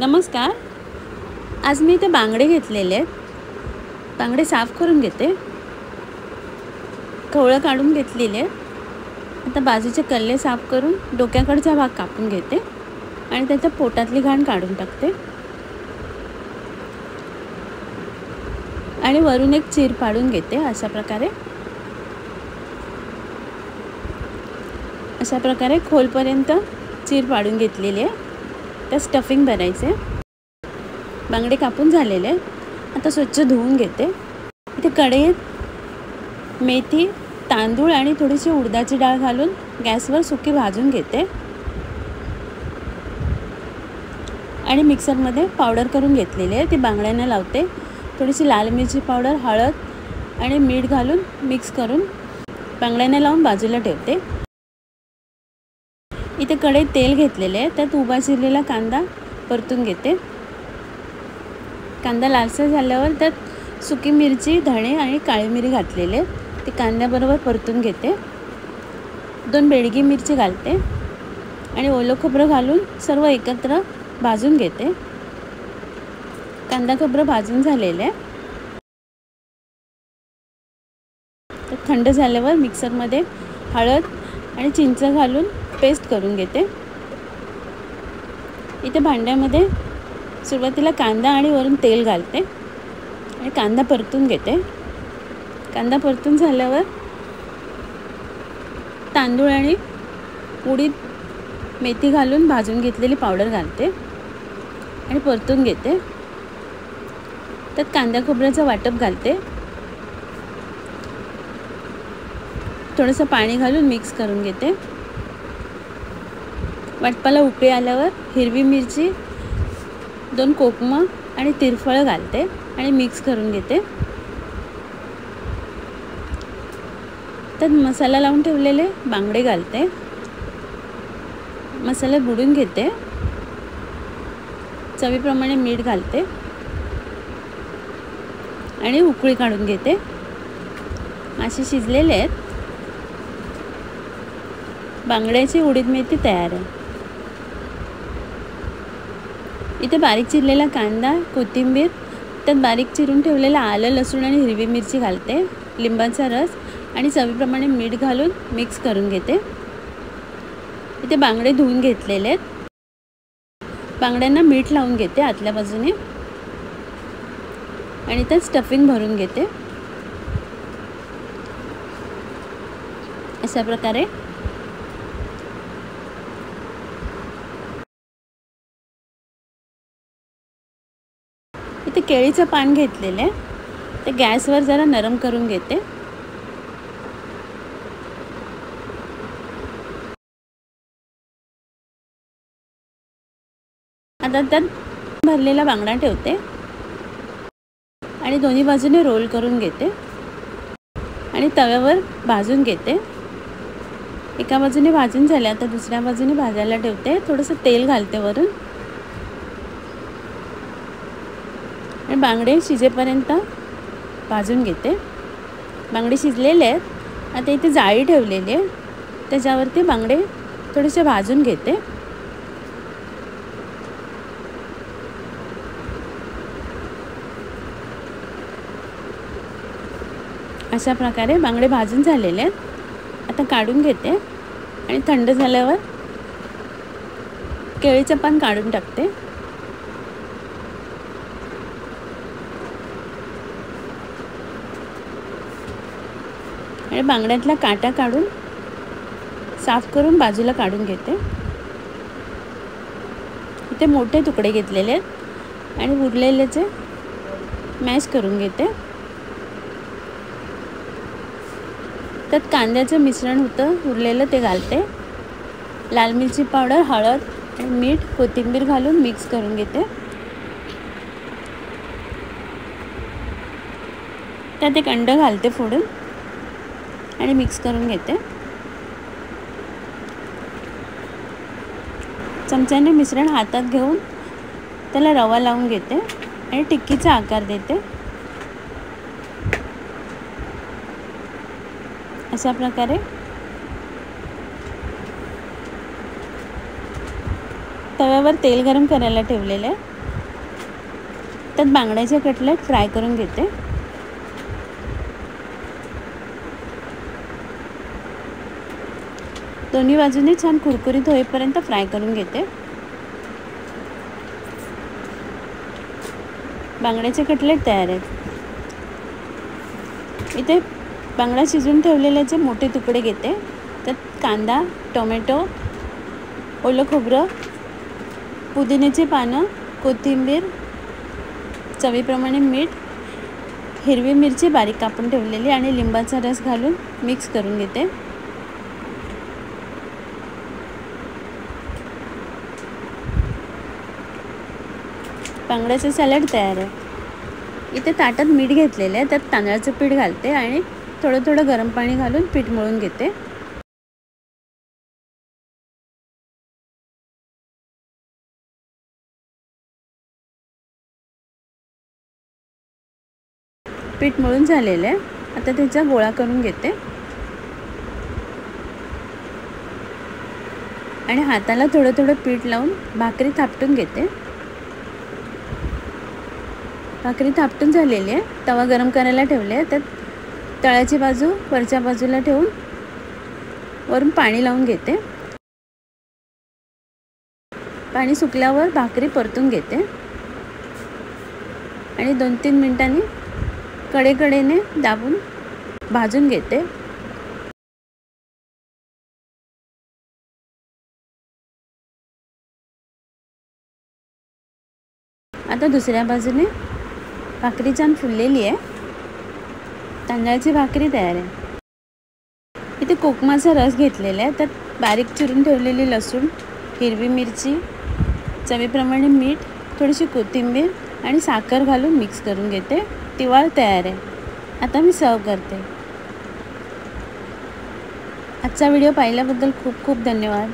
नमस्कार. आज मी इथे बांगडे घेतलेले आहेत. बांगडे साफ करून घेते. कवळं काढून घेतलेले आहेत. आता बाजूचे कल्ले साफ करून डोक्याकडचा भाग कापून घेते आणि त्याच्या पोटातली घाण काढून टाकते आणि वरून एक चीर पाडून घेते. अशा प्रकारे खोलपर्यंत चीर पाडून घेतलेली आहे. त्या स्टफिंग भरायचे. बांगडे कापून झालेले आहेत. आता स्वच्छ धुवून घेते. इथे कढईत मेथी, तांदूळ आणि थोडीशी उडदाची डाळ घालून गॅसवर सुकी भाजून घेते आणि मिक्सरमध्ये पावडर करून घेतलेली आहे ती बांगड्यांना लावते. थोडीशी लाल मिरची पावडर, हळद आणि मीठ घालून मिक्स करून बांगड्यांना लावून बाजूला ठेवते. इथे कढईत तेल घेतलेले आहे. त्यात उभा चिरलेला कांदा परतून घेते. कांदा लालसर झाल्यावर त्यात सुकी मिरची, धणे आणि काळी मिरी घातलेले आहेत. ते कांद्याबरोबर परतून घेते. 2 बेडगी मिरची घालते आणि ओलं खोबरं घालून सर्व एकत्र भाजून घेते. कांदा खोबरं भाजून झालेले आहे. तर थंड झाल्यावर मिक्सरमध्ये हळद आणि चिंच घालून पेस्ट करून घेते. इथे भांड्यामध्ये सुरुवातीला कांदा आणि वरून तेल घालते आणि कांदा परतून घेते. कांदा परतून झाल्यावर तांदूळ आणि उडीद, मेथी घालून भाजून घेतलेली पावडर घालते आणि परतून घेते. त्यात कांदा खोबऱ्याचं वाटप घालते. थोडंसं पाणी घालून मिक्स करून घेते. वाटपाला उकळी आल्यावर हिरवी मिरची, 2 कोकमं आणि तिरफळं घालते आणि मिक्स करून घेते. त्यात मसाला लावून ठेवलेले बांगडे घालते. मसाला बुडून घेते. चवीप्रमाणे मीठ घालते आणि उकळी काढून घेते. मासे शिजलेले आहेत. बांगड्याची उडीद मेथी तयार आहे. इथे बारीक चिरलेला कांदा, कोथिंबीर, त्यात बारीक चिरून ठेवलेला आलं, लसूण आणि हिरवी मिरची घालते. लिंबाचा रस आणि चवीप्रमाणे मीठ घालून मिक्स करून घेते. इथे बांगडे धुवून घेतलेले आहेत. बांगड्यांना मीठ लावून घेते आतल्या बाजूने आणि त्यात स्टफिंग भरून घेते. अशा प्रकारे इथे केळीचं पान घेतलेलं आहे. ते गॅसवर जरा नरम करून घेते. आता त्यात भरलेला बांगडा ठेवते आणि दोन्ही बाजूने रोल करून घेते आणि तव्यावर भाजून घेते. एका बाजूने भाजून झाले. आता दुसऱ्या बाजूने भाजायला ठेवते. थोडंसं तेल घालते वरून आणि बांगडे शिजेपर्यंत भाजून घेते. बांगडे शिजलेले आहेत. आता इथे जाळी ठेवलेली आहे. त्याच्यावरती बांगडे थोडेसे भाजून घेते. अशा प्रकारे बांगडे भाजून झालेले आहेत. आता काढून घेते आणि थंड झाल्यावर केळीचं पान काढून टाकते. आणि बांगड्यातला काटा काढून साफ करून बाजूला काढून घेते. इथे मोठे तुकडे घेतलेले आहेत आणि उरलेलेचे मॅश करून घेते. त्यात कांद्याचं मिश्रण होतं उरलेलं ते घालते. लाल मिरची पावडर, हळद आणि मीठ, कोथिंबीर घालून मिक्स करून घेते. त्यात एक अंड घालते फोडून आणि मिक्स करून घेते. चमच्याने मिश्रण हातात घेऊन त्याला रवा लावून घेते आणि टिक्कीचा आकार देते. अशा प्रकारे तव्यावर तेल गरम करायला ठेवलेले आहे. त्यात बांगड्याचे कटलेट फ्राय करून घेते. दोन्ही बाजूने छान कुरकुरीत होईपर्यंत फ्राय करून घेते. बांगड्याचे कटलेट तयार आहेत. इथे बांगडा शिजवून ठेवलेल्याचे मोठे तुकडे घेते. त्यात कांदा, टोमॅटो, ओलं खोबरं, पुदिन्याची पानं, कोथिंबीर, चवीप्रमाणे मीठ, हिरवी मिरची बारीक कापून ठेवलेली आणि लिंबाचा रस घालून मिक्स करून घेते. बांगड्याचं सॅलड तयार आहे. इथे ताटात मीठ घेतलेलं आहे. त्यात तांदळाचं पीठ घालते आणि थोडं थोडं गरम पाणी घालून पीठ मळून घेते. पीठ मळून झालेलं आहे. आता त्याचा गोळा करून घेते आणि हाताला थोडं थोडं पीठ लावून भाकरी थापटून घेते. भाकरी थापटून झालेली आहे. तवा गरम करायला ठेवले आहे. त्यात तळाची बाजू वरच्या बाजूला ठेवून वरून पाणी लावून घेते. पाणी सुकल्यावर भाकरी परतून घेते आणि 2-3 मिनिटांनी कडेकडेने दाबून भाजून घेते. आता दुसऱ्या बाजूने भाकरी छान फुललेली आहे. तांदळाची भाकरी तयार आहे. इथे कोकमाचा रस घेतलेला आहे. त्यात बारीक चिरून ठेवलेली लसूण, हिरवी मिरची, चवीप्रमाणे मीठ, थोडीशी कोथिंबीर आणि साखर घालून मिक्स करून घेते. तिवाळ तयार आहे. आता मी सर्व करते. आजचा व्हिडिओ पाहिल्याबद्दल खूप खूप धन्यवाद.